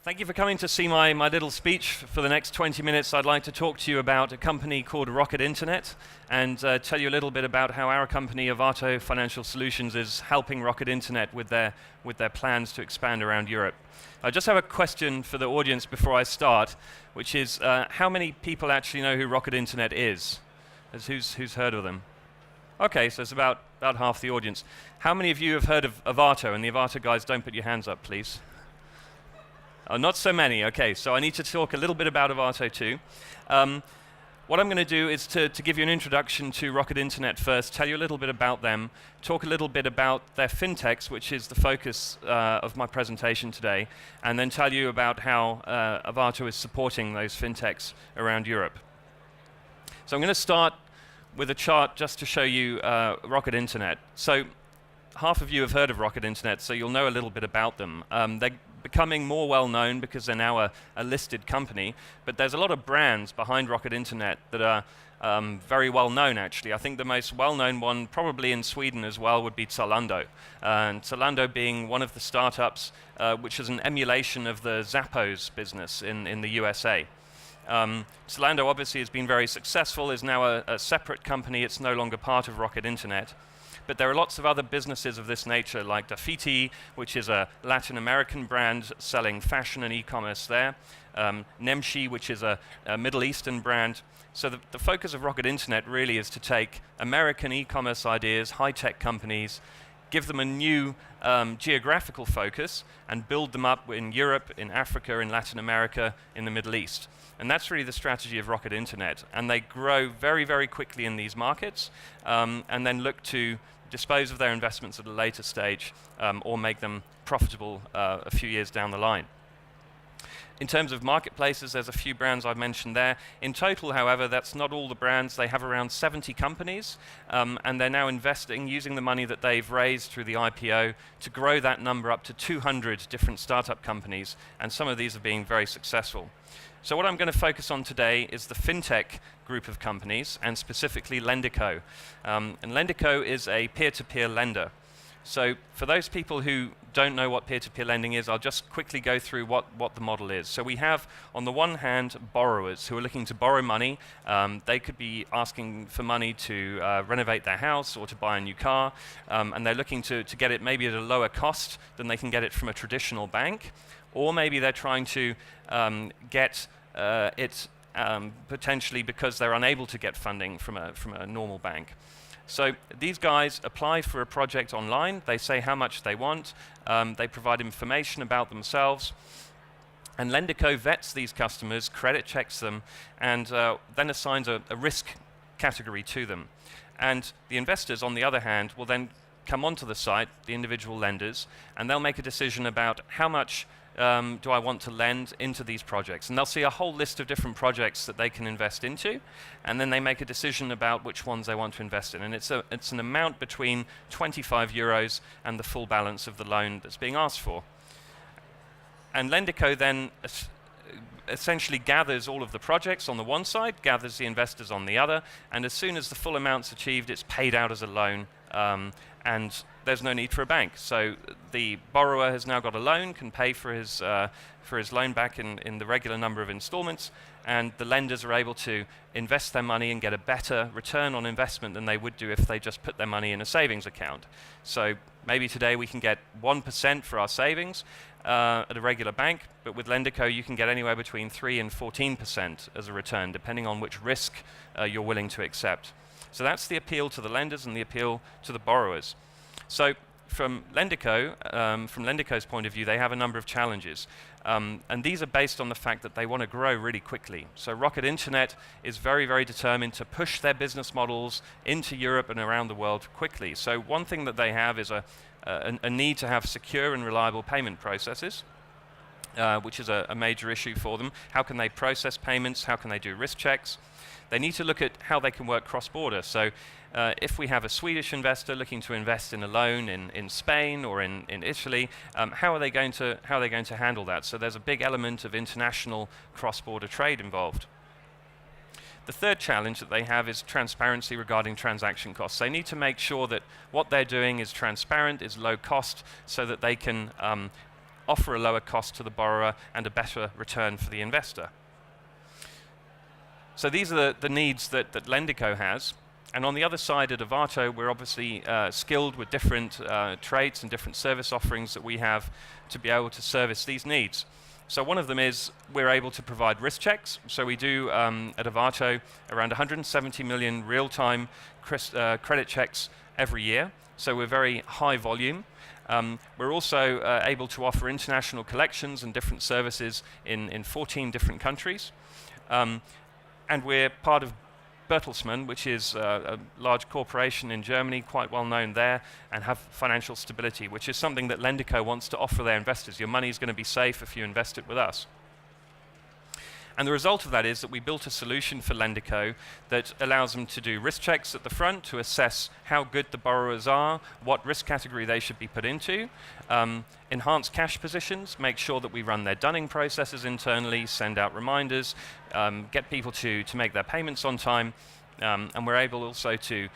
Thank you for coming to see my little speech. For the next 20 minutes, I'd like to talk to you about a company called Rocket Internet and tell you a little bit about how our company, Arvato Financial Solutions, is helping Rocket Internet with their plans to expand around Europe. I just have a question for the audience before I start, which is how many people actually know who Rocket Internet is? Who's heard of them? Okay, so it's about half the audience. How many of you have heard of Arvato? And the Arvato guys, don't put your hands up, please. Oh, not so many. Okay, so I need to talk a little bit about Arvato too. What I'm going to do is to give you an introduction to Rocket Internet first, tell you a little bit about them, talk a little bit about their fintechs, which is the focus of my presentation today, and then tell you about how Arvato is supporting those fintechs around Europe. So I'm going to start with a chart just to show you Rocket Internet. So half of you have heard of Rocket Internet, so you'll know a little bit about them. They're becoming more well known because they're now a listed company, but there's a lot of brands behind Rocket Internet that are very well known actually. I think the most well known one probably in Sweden as well would be Zalando. And Zalando being one of the startups which is an emulation of the Zappos business in the USA. Zalando obviously has been very successful, is now a separate company, it's no longer part of Rocket Internet. But there are lots of other businesses of this nature, like Dafiti, which is a Latin American brand selling fashion and e-commerce there. Nemshi, which is a Middle Eastern brand. So the focus of Rocket Internet really is to take American e-commerce ideas, high-tech companies, give them a new geographical focus, and build them up in Europe, in Africa, in Latin America, in the Middle East. And that's really the strategy of Rocket Internet. And they grow very, very quickly in these markets, and then look to dispose of their investments at a later stage or make them profitable a few years down the line. In terms of marketplaces, there's a few brands I've mentioned there. In total, however, that's not all the brands. They have around 70 companies, and they're now investing, using the money that they've raised through the IPO, to grow that number up to 200 different startup companies, and some of these are being very successful. So what I'm going to focus on today is the fintech group of companies, and specifically Lendico. And Lendico is a peer-to-peer lender. So for those people who don't know what peer-to-peer lending is, I'll just quickly go through what the model is. So we have, on the one hand, borrowers who are looking to borrow money. They could be asking for money to renovate their house or to buy a new car, and they're looking to get it maybe at a lower cost than they can get it from a traditional bank. Or maybe they're trying to get it potentially because they're unable to get funding from a normal bank. So these guys apply for a project online, they say how much they want, they provide information about themselves, and Lendico vets these customers, credit checks them, and then assigns a risk category to them. And the investors, on the other hand, will then come onto the site, the individual lenders, and they'll make a decision about how much do I want to lend into these projects. And they'll see a whole list of different projects that they can invest into, and then they make a decision about which ones they want to invest in. And it's an amount between 25 euros and the full balance of the loan that's being asked for. And Lendico then essentially gathers all of the projects on the one side, gathers the investors on the other, and as soon as the full amount's achieved, it's paid out as a loan, and there's no need for a bank. So the borrower has now got a loan, can pay for his loan back in the regular number of installments, and the lenders are able to invest their money and get a better return on investment than they would do if they just put their money in a savings account. So maybe today we can get 1% for our savings at a regular bank, but with Lendico you can get anywhere between 3 and 14% as a return, depending on which risk you're willing to accept. So that's the appeal to the lenders and the appeal to the borrowers. So from Lendico's point of view, they have a number of challenges. And these are based on the fact that they want to grow really quickly. So Rocket Internet is very, very determined to push their business models into Europe and around the world quickly. So one thing that they have is a need to have secure and reliable payment processes, which is a major issue for them. How can they process payments? How can they do risk checks? They need to look at how they can work cross-border. So if we have a Swedish investor looking to invest in a loan in Spain or in Italy, how are they going to handle that? So there's a big element of international cross-border trade involved. The third challenge that they have is transparency regarding transaction costs. They need to make sure that what they're doing is transparent, is low cost, so that they can offer a lower cost to the borrower and a better return for the investor. So these are the needs that Lendico has. And on the other side at Arvato, we're obviously skilled with different traits and different service offerings that we have to be able to service these needs. So one of them is we're able to provide risk checks. So we do at Arvato around 170 million real-time credit checks every year. So we're very high volume. We're also able to offer international collections and different services in 14 different countries. And we're part of Bertelsmann, which is a large corporation in Germany, quite well known there, and have financial stability, which is something that Lendico wants to offer their investors. Your money is going to be safe if you invest it with us. And the result of that is that we built a solution for Lendico that allows them to do risk checks at the front to assess how good the borrowers are, what risk category they should be put into, enhance cash positions, make sure that we run their dunning processes internally, send out reminders, get people to make their payments on time, and we're able also to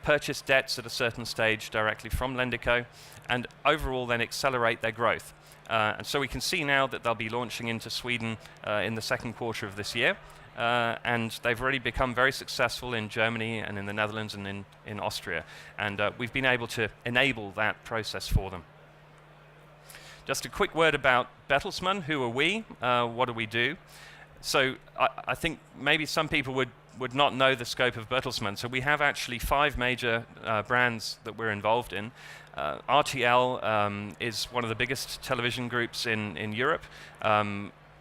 purchase debts at a certain stage directly from Lendico, and overall then accelerate their growth. And so we can see now that they'll be launching into Sweden in the second quarter of this year. And they've already become very successful in Germany and in the Netherlands and in Austria. And we've been able to enable that process for them. Just a quick word about Bertelsmann. Who are we? What do we do? So I think maybe some people would not know the scope of Bertelsmann. So we have actually 5 major brands that we're involved in. RTL is one of the biggest television groups in Europe.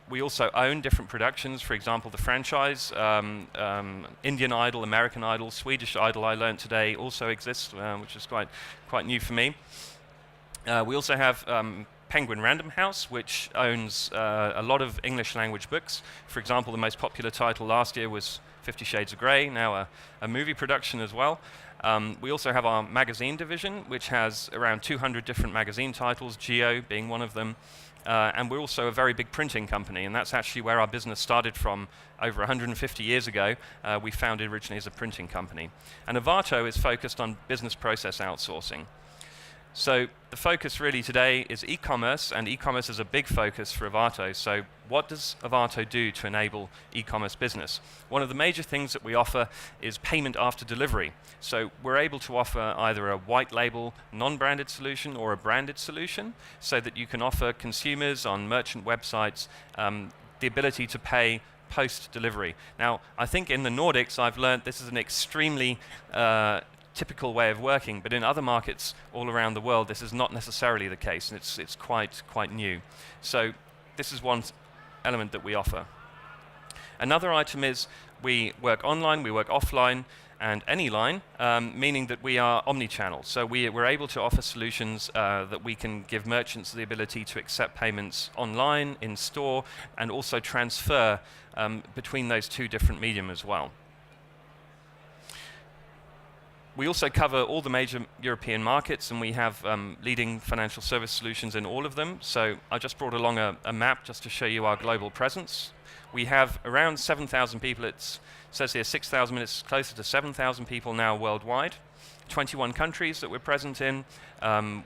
We also own different productions, for example, the franchise, Indian Idol, American Idol, Swedish Idol, I learned today, also exists, which is quite new for me. We also have Penguin Random House, which owns a lot of English language books. For example, the most popular title last year was 50 Shades of Grey, now a movie production as well. We also have our magazine division, which has around 200 different magazine titles, Geo being one of them. And we're also a very big printing company, and that's actually where our business started from over 150 years ago. We founded originally as a printing company. And Arvato is focused on business process outsourcing. So the focus really today is e-commerce, and e-commerce is a big focus for Arvato. So what does Arvato do to enable e-commerce business? One of the major things that we offer is payment after delivery. So we're able to offer either a white label, non-branded solution or a branded solution, so that you can offer consumers on merchant websites the ability to pay post-delivery. Now, I think in the Nordics, I've learned this is an extremely typical way of working, but in other markets all around the world, this is not necessarily the case, and it's quite new. So this is one element that we offer. Another item is we work online, we work offline, and any line, meaning that we are omni-channel. So we're able to offer solutions that we can give merchants the ability to accept payments online, in store, and also transfer between those two different medium as well. We also cover all the major European markets, and we have leading financial service solutions in all of them. So I just brought along a map just to show you our global presence. We have around 7,000 people. It says here 6,000, but it's closer to 7,000 people now worldwide. 21 countries that we're present in.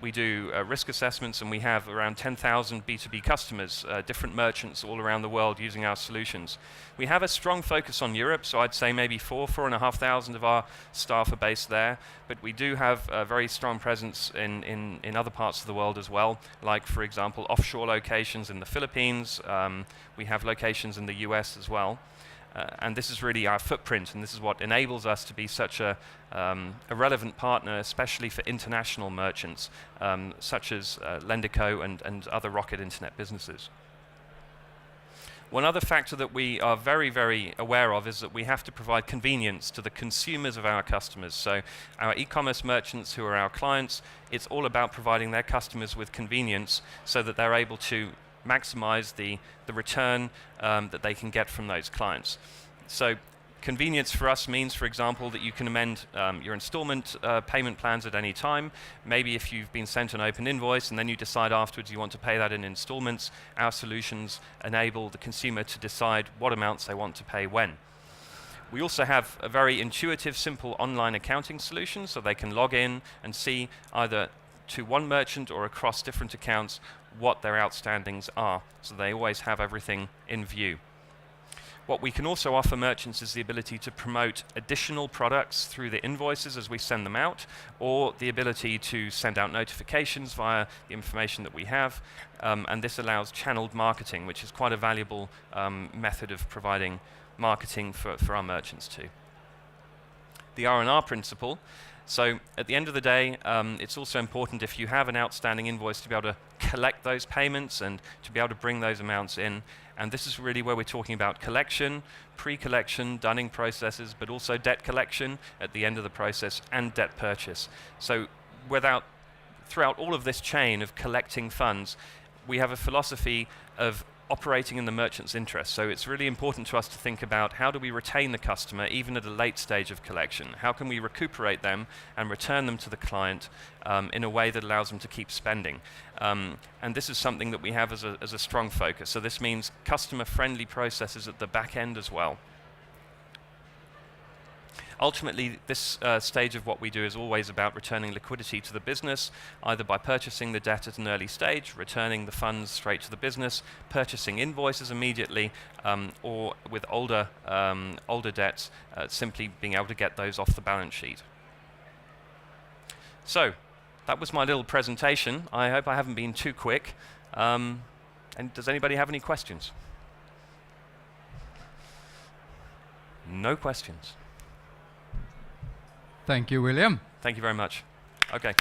We do risk assessments, and we have around 10,000 B2B customers, different merchants all around the world using our solutions. We have a strong focus on Europe, so I'd say maybe 4,500 of our staff are based there, but we do have a very strong presence in other parts of the world as well, like, for example, offshore locations in the Philippines. We have locations in the US as well. And this is really our footprint, and this is what enables us to be such a relevant partner, especially for international merchants, such as Lendico and other Rocket Internet businesses. One other factor that we are very, very aware of is that we have to provide convenience to the consumers of our customers. So our e-commerce merchants who are our clients, it's all about providing their customers with convenience so that they're able to maximize the return that they can get from those clients. So convenience for us means, for example, that you can amend your installment payment plans at any time. Maybe if you've been sent an open invoice and then you decide afterwards you want to pay that in installments, our solutions enable the consumer to decide what amounts they want to pay when. We also have a very intuitive, simple online accounting solution, so they can log in and see either to one merchant or across different accounts what their outstandings are, so they always have everything in view. What we can also offer merchants is the ability to promote additional products through the invoices as we send them out, or the ability to send out notifications via the information that we have, and this allows channeled marketing, which is quite a valuable method of providing marketing for our merchants too. The R&R principle. So at the end of the day, it's also important if you have an outstanding invoice to be able to collect those payments and to be able to bring those amounts in. And this is really where we're talking about collection, pre-collection, dunning processes, but also debt collection at the end of the process and debt purchase. So throughout all of this chain of collecting funds, we have a philosophy of operating in the merchant's interest. So it's really important to us to think about how do we retain the customer even at a late stage of collection? How can we recuperate them and return them to the client in a way that allows them to keep spending? And this is something that we have as a strong focus. So this means customer-friendly processes at the back end as well. Ultimately, this stage of what we do is always about returning liquidity to the business, either by purchasing the debt at an early stage, returning the funds straight to the business, purchasing invoices immediately, or with older debts, simply being able to get those off the balance sheet. So, that was my little presentation. I hope I haven't been too quick. And does anybody have any questions? No questions. Thank you, William. Thank you very much. Okay.